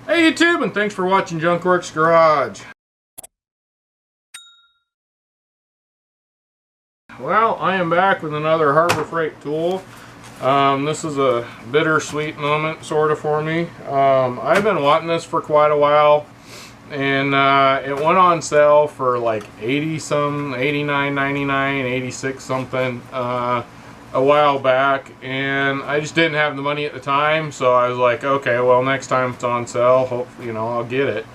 Hey YouTube, and thanks for watching Junkworks Garage. Well, I am back with another Harbor Freight tool. This is a bittersweet moment sort of for me. I've been wanting this for quite a while, and it went on sale for like 80 some, 89.99, 86 something a while back, and I just didn't have the money at the time, so I was like, okay, well, next time it's on sale, hopefully, I'll get it.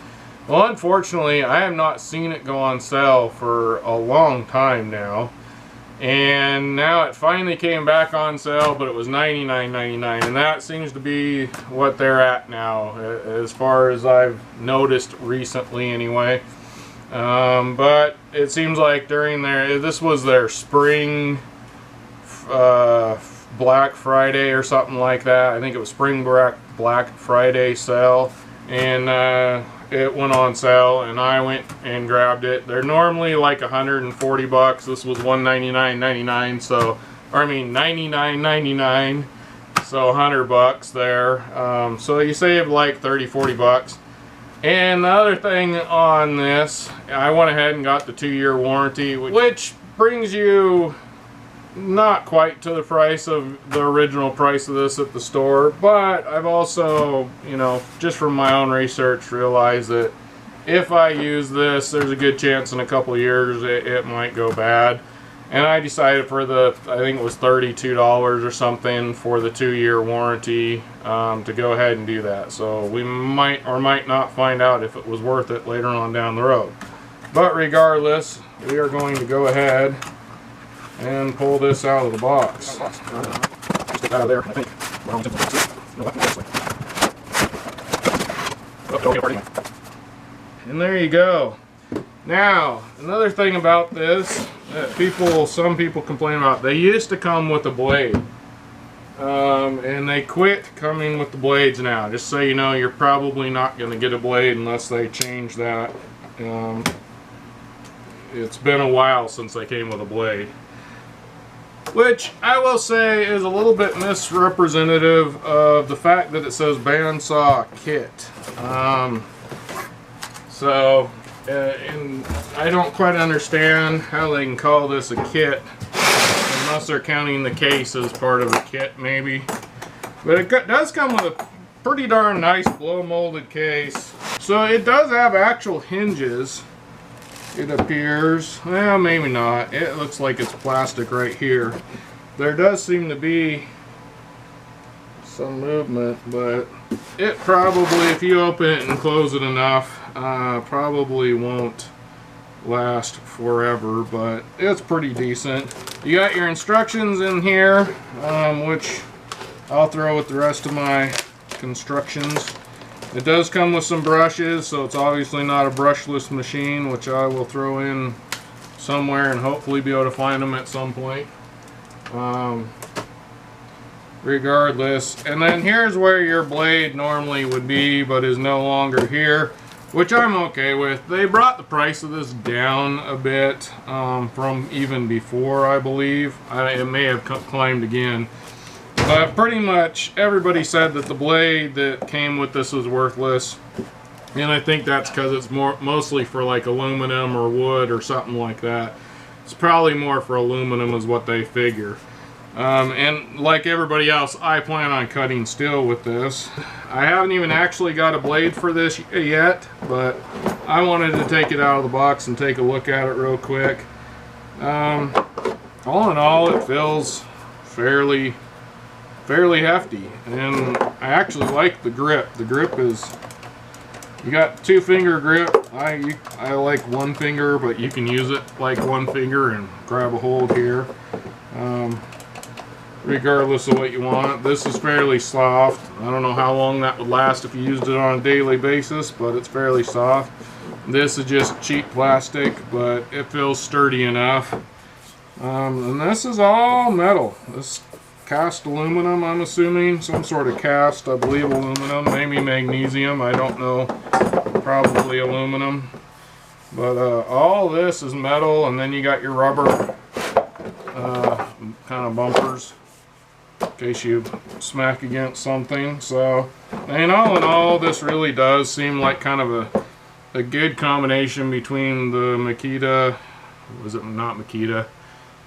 Well, unfortunately, I have not seen it go on sale for a long time now, and now it finally came back on sale, but it was $99.99, and that seems to be what they're at now, as far as I've noticed recently anyway. But it seems like this was their spring Black Friday or something like that. I think it was spring Black Friday sale, and it went on sale, and I went and grabbed it. They're normally like 140 bucks. This was $199.99, so, or I mean $99.99, so 100 bucks there. So you save like 30-40 bucks. And the other thing on this, I went ahead and got the 2-year warranty, which brings you not quite to the price of the original price of this at the store, but I've also, just from my own research, realized that if I use this, there's a good chance in a couple of years it might go bad. And I decided for I think it was $32 or something for the 2-year warranty, to go ahead and do that. So we might or might not find out if it was worth it later on down the road. But regardless, we are going to go ahead and pull this out of the box. Just get out of there, I think. And there you go. Now, another thing about this that some people complain about, they used to come with a blade. And they quit coming with the blades now. Just so you know, you're probably not going to get a blade unless they change that. It's been a while since they came with a blade, which I will say is a little bit misrepresentative of the fact that it says bandsaw kit. And I don't quite understand how they can call this a kit, unless they're counting the case as part of a kit, maybe. But it does come with a pretty darn nice blow molded case. So it does have actual hinges, it appears. Well, maybe not. It looks like it's plastic right here. There does seem to be some movement, but it probably, if you open it and close it enough, probably won't last forever, but it's pretty decent. You got your instructions in here, which I'll throw with the rest of my constructions. It does come with some brushes, so it's obviously not a brushless machine, which I will throw in somewhere and hopefully be able to find them at some point. Regardless, and then here's where your blade normally would be, but is no longer here, which I'm okay with. They brought the price of this down a bit from even before, I believe. It may have climbed again. But pretty much everybody said that the blade that came with this was worthless, and I think that's because it's mostly for like aluminum or wood or something like that. It's probably more for aluminum is what they figure. And like everybody else, I plan on cutting steel with this. I haven't even actually got a blade for this yet, but I wanted to take it out of the box and take a look at it real quick. All in all, it feels fairly hefty, and I actually like the grip. The grip is, you got 2-finger grip. I like 1 finger, but you can use it like 1 finger and grab a hold here. Regardless of what you want, this is fairly soft. I don't know how long that would last if you used it on a daily basis, but it's fairly soft. This is just cheap plastic, but it feels sturdy enough. And this is all metal. This cast aluminum, I'm assuming, some sort of cast, I believe aluminum, maybe magnesium, I don't know, probably aluminum. But all this is metal, and then you got your rubber kind of bumpers. in case you smack against something. So, and all in all, this really does seem like kind of a good combination between the Makita, was it not Makita,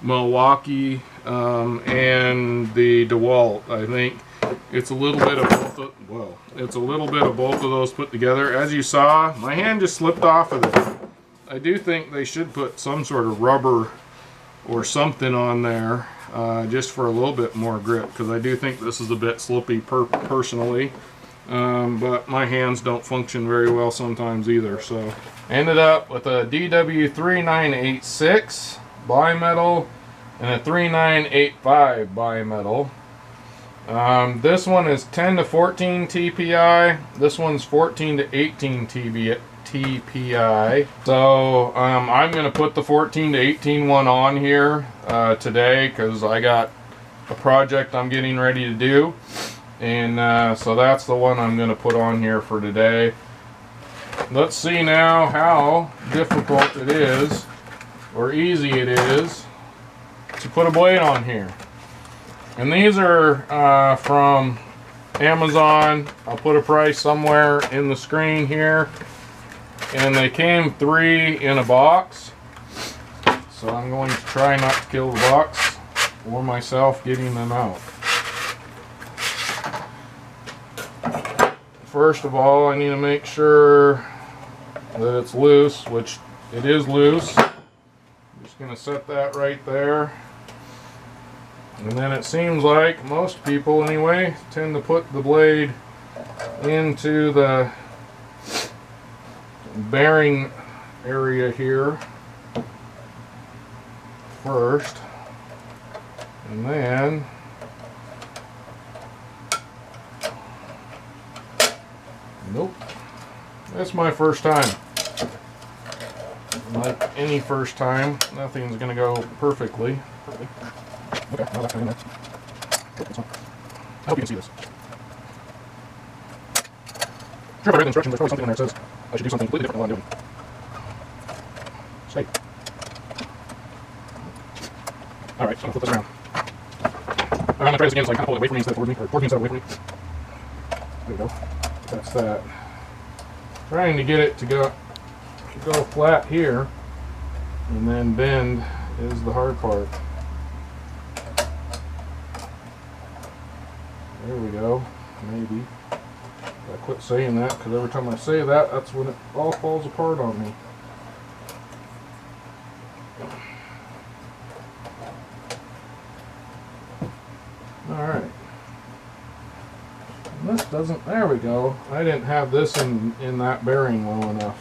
Milwaukee, and the DeWalt. I think it's a little bit of both of, well, it's a little bit of both of those put together. As you saw, my hand just slipped off of it. I do think they should put some sort of rubber or something on there, just for a little bit more grip, because I do think this is a bit slippy personally. But my hands don't function very well sometimes either. So ended up with a DW3986 bimetal and a 3985 bimetal. This one is 10 to 14 TPI. This one's 14 to 18 TPI. So I'm going to put the 14 to 18 one on here today, because I got a project I'm getting ready to do. And so that's the one I'm going to put on here for today. Let's see now how difficult it is, or easy it is, to put a blade on here. And these are from Amazon. I'll put a price somewhere in the screen here. And they came 3 in a box. So I'm going to try not to kill the box or myself getting them out. First of all, I need to make sure that it's loose, which it is loose. I'm just going to set that right there. And then it seems like most people, anyway, tend to put the blade into the bearing area here first. And then nope. That's my first time. Like any first time, nothing's going to go perfectly. Okay, now that's going in there. I hope you can see this. Sure, if I read the instructions, there's probably something in there that says I should do something completely different than what I'm doing. Stay. Alright, so I'm going to flip this around. I'm going to try this again so I can kind of pull it away from me instead of towards me, or towards me instead of away from me. There we go. That's that. Trying to get it to go flat here, and then bend is the hard part. There we go. Maybe. I quit saying that, because every time I say that, that's when it all falls apart on me. Alright. This doesn't, there we go. I didn't have this in that bearing low enough.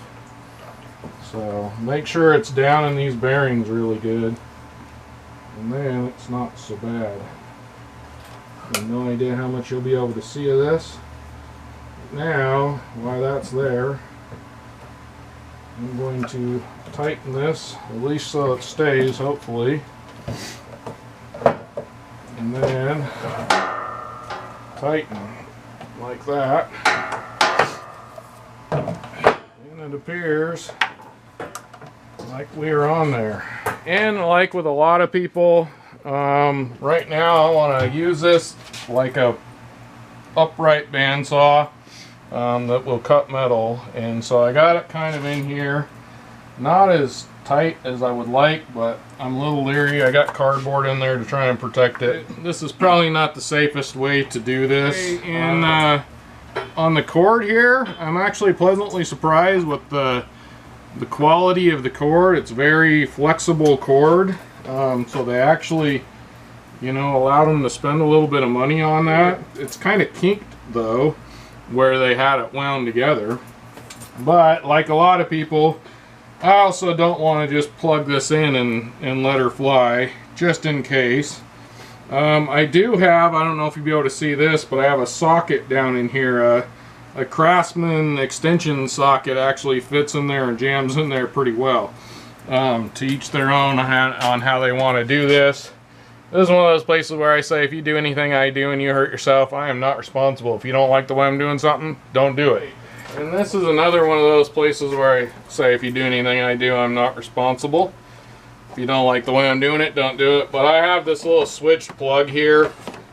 So make sure it's down in these bearings really good, and then it's not so bad. I have no idea how much you'll be able to see of this. Now, while that's there, I'm going to tighten this, at least so it stays, hopefully. And then tighten like that. And it appears like we're on there. And like with a lot of people, right now I want to use this like a upright bandsaw that will cut metal, and so I got it kind of in here, not as tight as I would like, but I'm a little leery. I got cardboard in there to try and protect it. This is probably not the safest way to do this. And on the cord here, I'm actually pleasantly surprised with the quality of the cord. It's very flexible cord, so they actually, you know, allowed them to spend a little bit of money on that. It's kind of kinked though, where they had it wound together. But like a lot of people, I also don't want to just plug this in and let her fly, just in case. I do have, I don't know if you'll be able to see this, but I have a socket down in here. A Craftsman extension socket actually fits in there and jams in there pretty well. To each their own on how they want to do this. This is one of those places where I say, if you do anything I do and you hurt yourself, I am not responsible. If you don't like the way I'm doing something, don't do it. And this is another one of those places where I say, if you do anything I do, I'm not responsible. If you don't like the way I'm doing it, don't do it. But I have this little switch plug here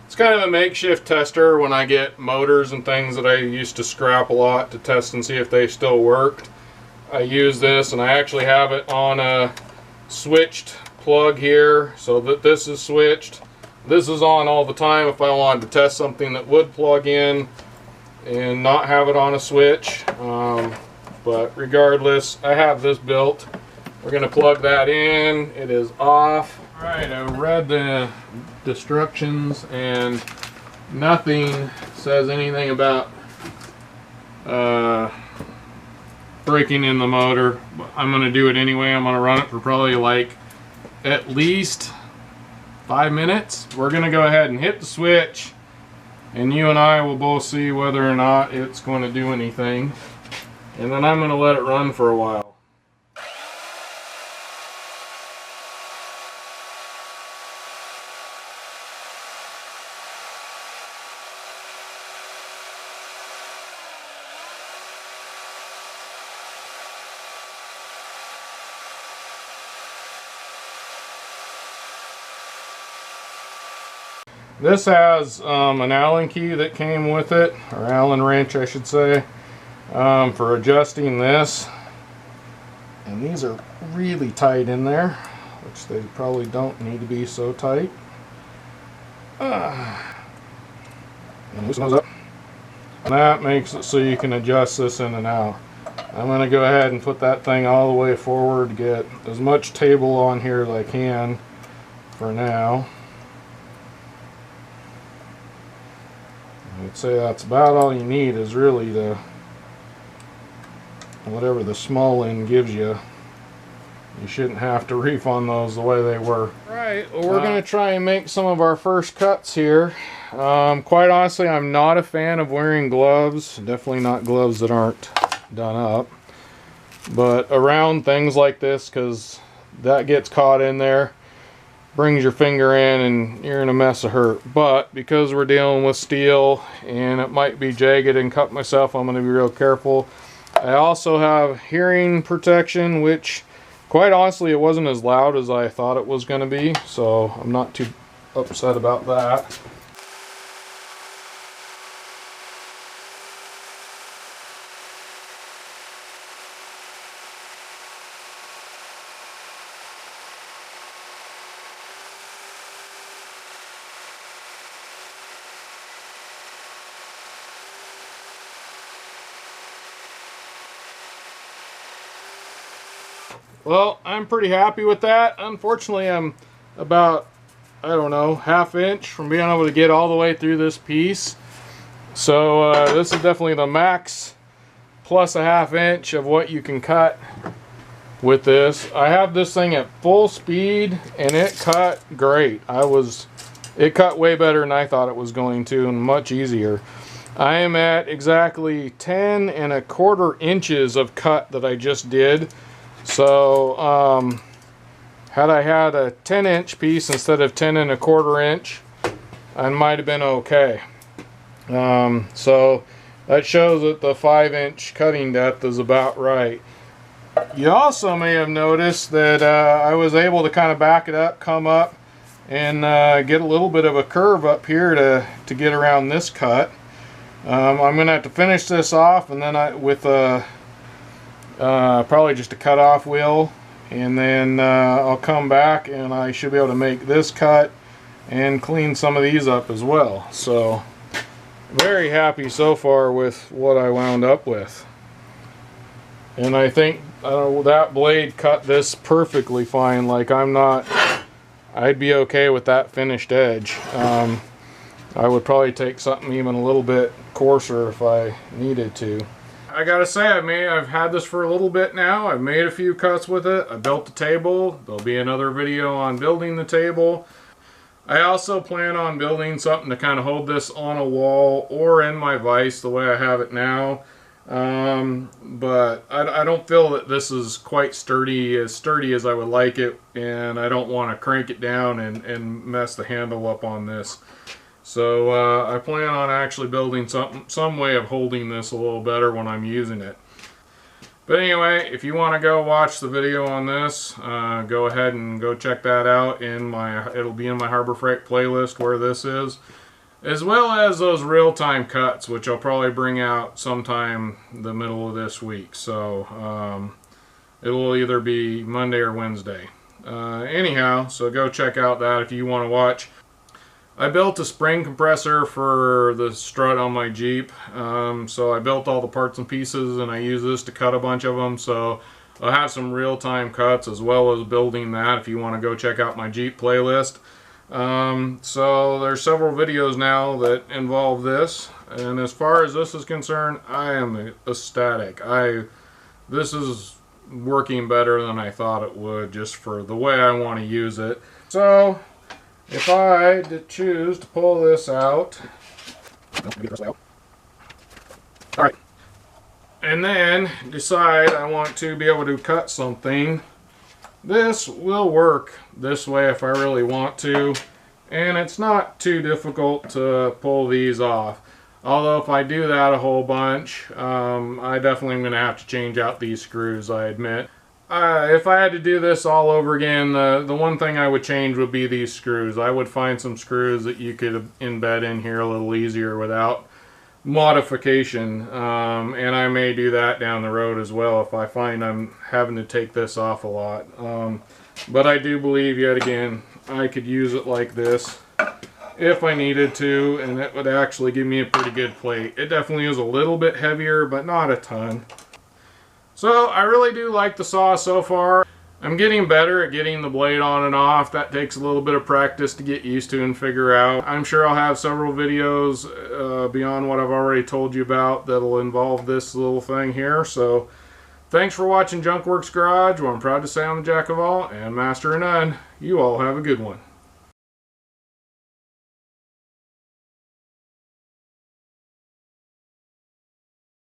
It's kind of a makeshift tester when I get motors and things that I used to scrap a lot to test and see if they still worked. I use this, and I actually have it on a switched plug here so that this is switched. This is on all the time if I wanted to test something that would plug in and not have it on a switch. But regardless, I have this built. We're going to plug that in. It is off. Alright, I read the instructions and nothing says anything about breaking in the motor. I'm going to do it anyway. I'm going to run it for probably like at least 5 minutes. We're going to go ahead and hit the switch, and you and I will both see whether or not it's going to do anything. And then I'm going to let it run for a while. This has an Allen key that came with it, or Allen wrench I should say, for adjusting this. And these are really tight in there, which they probably don't need to be so tight. And loosen those up. And that makes it so you can adjust this in and out. I'm going to go ahead and put that thing all the way forward to get as much table on here as I can for now. I'd say that's about all you need, is really the whatever the small end gives you. You shouldn't have to reef on those the way they were. Right, well, we're going to try and make some of our first cuts here. Quite honestly, I'm not a fan of wearing gloves. Definitely not gloves that aren't done up. But around things like this, because that gets caught in there, brings your finger in and you're in a mess of hurt. But because we're dealing with steel and it might be jagged and cut myself, I'm going to be real careful. I also have hearing protection, which quite honestly it wasn't as loud as I thought it was going to be, so I'm not too upset about that. Well, I'm pretty happy with that. Unfortunately, I'm about, I don't know, ½ inch from being able to get all the way through this piece. So this is definitely the max plus ½ inch of what you can cut with this. I have this thing at full speed and it cut great. It cut way better than I thought it was going to, and much easier. I am at exactly 10¼ inches of cut that I just did. So had I had a 10-inch piece instead of 10¼ inch, I might have been okay. So that shows that the 5-inch cutting depth is about right. You also may have noticed that I was able to kind of back it up, come up, and get a little bit of a curve up here to get around this cut. I'm going to have to finish this off, and then with probably just a cutoff wheel, and then I'll come back and I should be able to make this cut and clean some of these up as well. So very happy so far with what I wound up with, and I think that blade cut this perfectly fine. Like I'd be okay with that finished edge. I would probably take something even a little bit coarser if I needed to. I gotta say, I've had this for a little bit now. I've made a few cuts with it. I built the table. There'll be another video on building the table. I also plan on building something to kind of hold this on a wall or in my vise the way I have it now. But I don't feel that this is quite sturdy as I would like it, and I don't want to crank it down and mess the handle up on this. So I plan on actually building some way of holding this a little better when I'm using it. But anyway, if you want to go watch the video on this, go ahead and go check that out. It'll be in my Harbor Freight playlist where this is. as well as those real-time cuts, which I'll probably bring out sometime the middle of this week. So it'll either be Monday or Wednesday. Anyhow, so go check out that if you want to watch. I built a spring compressor for the strut on my Jeep. So I built all the parts and pieces, and I use this to cut a bunch of them. So I'll have some real-time cuts as well as building that if you want to go check out my Jeep playlist. So there's several videos now that involve this, and as far as this is concerned, I am ecstatic. This is working better than I thought it would, just for the way I want to use it. So if I choose to pull this out, alright, and then decide I want to be able to cut something, this will work this way if I really want to, and it's not too difficult to pull these off. Although if I do that a whole bunch, I definitely am going to have to change out these screws, I admit. If I had to do this all over again, the one thing I would change would be these screws. I would find some screws that you could embed in here a little easier without modification, and I may do that down the road as well if I find I'm having to take this off a lot. But I do believe, yet again, I could use it like this if I needed to, and it would actually give me a pretty good plate. It definitely is a little bit heavier, but not a ton. So I really do like the saw so far. I'm getting better at getting the blade on and off. That takes a little bit of practice to get used to and figure out. I'm sure I'll have several videos beyond what I've already told you about that'll involve this little thing here. So thanks for watching Junk Works Garage, where I'm proud to say I'm the jack of all and master of none. You all have a good one.